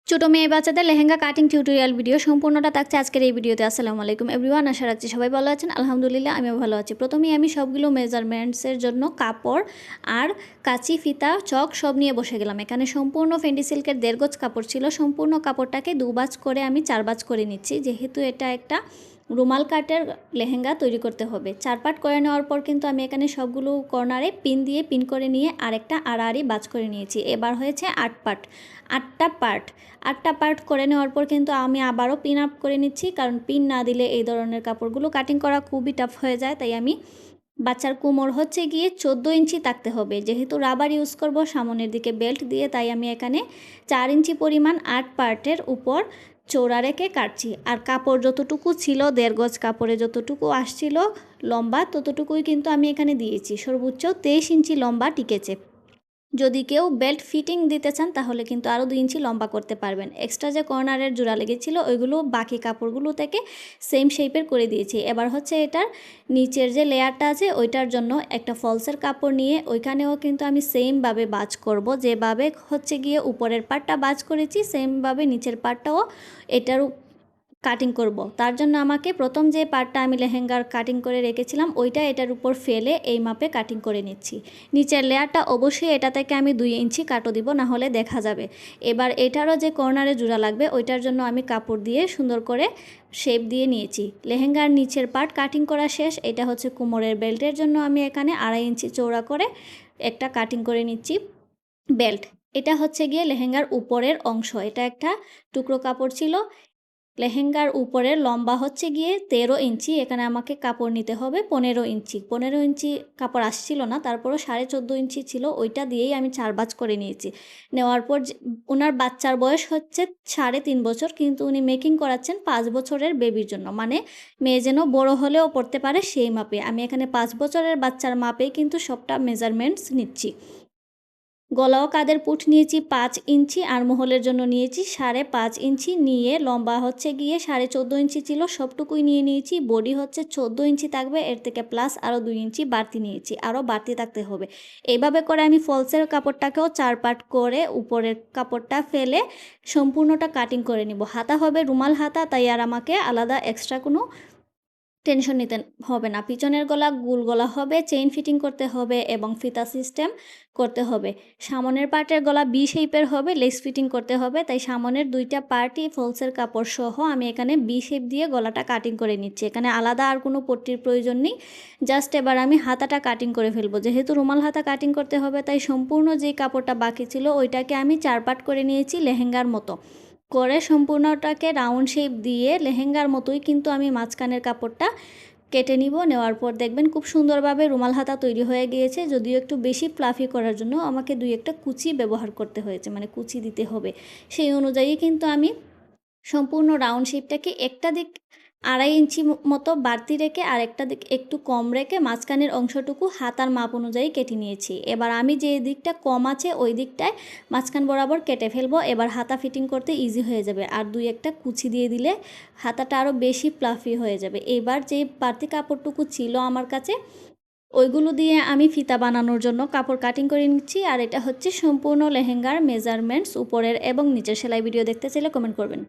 ছোটো মেয়ে বাচ্চাদের লেহেঙ্গা কাটিং টিউটোরিয়াল ভিডিও সম্পূর্ণটা থাকছে আজকের এই ভিডিওতে। আসসালামু আলাইকুম এভরিওয়ান, আশা রাখছি সবাই ভালো আছেন। আলহামদুলিল্লাহ আমিও ভালো আছি। প্রথমেই আমি সবগুলো মেজারমেন্টসের জন্য কাপড় আর কাঁচি, ফিতা, চক সব নিয়ে বসে গেলাম। এখানে সম্পূর্ণ ফেন্ডি সিল্কের 1.5 গজ কাপড় ছিল। সম্পূর্ণ কাপড়টাকে 2 ভাঁজ করে আমি 4 ভাঁজ করে নিচ্ছি, যেহেতু এটা একটা রুমাল কাটের লেহেঙ্গা তৈরি করতে হবে। 4 পার্ট করে নেওয়ার পর কিন্তু আমি এখানে সবগুলো কর্নারে পিন দিয়ে পিন করে নিয়ে আরেকটা আড়াআড়ি ভাঁজ করে নিয়েছি। এবার হয়েছে 8টা পার্ট করে নেওয়ার পর কিন্তু আমি আবারও পিন আপ করে নিচ্ছি, কারণ পিন না দিলে এই ধরনের কাপড়গুলো কাটিং করা খুবই টাফ হয়ে যায়। তাই আমি বাচ্চার কোমর হচ্ছে গিয়ে 14 ইঞ্চি থাকতে হবে, যেহেতু রাবার ইউজ করব সামনের দিকে বেল্ট দিয়ে, তাই আমি এখানে 4 ইঞ্চি পরিমাণ 8 পার্টের উপর চৌড়া রেখে কাটছি। আর কাপড় যতটুকু ছিল 1.5 গজ কাপড়ে যতটুকু আসছিল লম্বা, ততটুকুই কিন্তু আমি এখানে দিয়েছি। সর্বোচ্চ 23 ইঞ্চি লম্বা টিকেছে। যদি কেউ বেল্ট ফিটিং দিতে চান তাহলে কিন্তু আরও 2 ইঞ্চি লম্বা করতে পারবেন। এক্সট্রা যে কর্নারের জোড়া লেগেছিল ওইগুলো বাকি কাপড়গুলো থেকে সেম শেপের করে দিয়েছি। এবার হচ্ছে এটার নিচের যে লেয়ারটা আছে ওইটার জন্য একটা ফলসের কাপড় নিয়ে ওইখানেও কিন্তু আমি সেমভাবে ভাঁজ করব। যেভাবে হচ্ছে গিয়ে উপরের পার্টটা ভাঁজ করেছি সেমভাবে নিচের পার্টটাও এটার কাটিং করব। তার জন্য আমাকে প্রথম যে পার্টটা আমি লেহেঙ্গার কাটিং করে রেখেছিলাম ওইটা এটার উপর ফেলে এই মাপে কাটিং করে নিচ্ছি। নিচের লেয়ারটা অবশ্যই এটা থেকে আমি 2 ইঞ্চি কাটো দিব, না হলে দেখা যাবে। এবার এটারও যে কর্নারে জোড়া লাগবে ওইটার জন্য আমি কাপড় দিয়ে সুন্দর করে শেপ দিয়ে নিয়েছি। লেহেঙ্গার নিচের পার্ট কাটিং করা শেষ। এটা হচ্ছে কোমরের বেল্টের জন্য আমি এখানে 2.5 ইঞ্চি চৌড়া করে একটা কাটিং করে নিচ্ছি বেল্ট। এটা হচ্ছে গিয়ে লেহেঙ্গার উপরের অংশ। এটা একটা টুকরো কাপড় ছিল। লেহেঙ্গার উপরের লম্বা হচ্ছে গিয়ে 13 ইঞ্চি। এখানে আমাকে কাপড় নিতে হবে 15 ইঞ্চি। 15 ইঞ্চি কাপড় আসছিল না, তারপরও 14.5 ইঞ্চি ছিল, ওইটা দিয়েই আমি 4 ভাঁজ করে নিয়েছি। নেওয়ার পর ওনার বাচ্চার বয়স হচ্ছে 3.5 বছর, কিন্তু উনি মেকিং করাচ্ছেন 5 বছরের বেবির জন্য, মানে মেয়ে যেন বড় হলেও পড়তে পারে সেই মাপে। আমি এখানে 5 বছরের বাচ্চার মাপেই কিন্তু সবটা মেজারমেন্টস নিচ্ছি। গলা ও কাঁধের পুট নিয়েছি 5 ইঞ্চি, আর মহলের জন্য নিয়েছি 5.5 ইঞ্চি। নিয়ে লম্বা হচ্ছে গিয়ে 14.5 ইঞ্চি ছিল, সবটুকুই নিয়ে নিয়েছি। বডি হচ্ছে 14 ইঞ্চি থাকবে, এর থেকে প্লাস আরও 2 ইঞ্চি বাড়তি নিয়েছি, আরও বাড়তি থাকতে হবে। এইভাবে করে আমি ফলসের কাপড়টাকেও 4 পার্ট করে উপরের কাপড়টা ফেলে সম্পূর্ণটা কাটিং করে নিব। হাতা হবে রুমাল হাতা, তাই আর আমাকে আলাদা এক্সট্রা কোনো টেনশন নিতে হবে না। পিছনের গলা গোল গলা হবে, চেইন ফিটিং করতে হবে এবং ফিতা সিস্টেম করতে হবে। সামনের পার্টের গলা বি শেপের হবে, লেস ফিটিং করতে হবে। তাই সামনের 2টা পার্টই ফলসের কাপড় সহ আমি এখানে বি শেপ দিয়ে গলাটা কাটিং করে নিচ্ছি। এখানে আলাদা আর কোনো পট্টির প্রয়োজন নেই। জাস্ট এবার আমি হাতাটা কাটিং করে ফেলবো। যেহেতু রুমাল হাতা কাটিং করতে হবে, তাই সম্পূর্ণ যেই কাপড়টা বাকি ছিল ওইটাকে আমি 4 পার্ট করে নিয়েছি লেহেঙ্গার মতো করে। সম্পূর্ণটাকে রাউন্ড শেপ দিয়ে লেহেঙ্গার মতোই কিন্তু আমি মাঝখানের কাপড়টা কেটে নিব। নেওয়ার পর দেখবেন খুব সুন্দরভাবে রুমাল হাতা তৈরি হয়ে গিয়েছে। যদিও একটু বেশি ফ্লাফি করার জন্য আমাকে 2-1টা কুচি ব্যবহার করতে হয়েছে, মানে কুচি দিতে হবে। সেই অনুযায়ী কিন্তু আমি সম্পূর্ণ রাউন্ড শেপটাকে একটা দিক 2.5 ইঞ্চি মতো বাড়তি রেখে আর একটা দিক একটু কম রেখে মাঝখানের অংশটুকু হাতার মাপ অনুযায়ী কেটে নিয়েছি। এবার আমি যে দিকটা কম আছে ওই দিকটায় মাঝখান বরাবর কেটে ফেলবো। এবার হাতা ফিটিং করতে ইজি হয়ে যাবে, আর 2-1টা কুচি দিয়ে দিলে হাতাটা আরও বেশি ফ্লাফি হয়ে যাবে। এবার যে বাড়তি কাপড়টুকু ছিল আমার কাছে ওইগুলো দিয়ে আমি ফিতা বানানোর জন্য কাপড় কাটিং করে নিচ্ছি। আর এটা হচ্ছে সম্পূর্ণ লেহেঙ্গার মেজারমেন্টস। উপরের এবং নিচের সেলাই ভিডিও দেখতে চাইলে কমেন্ট করবেন।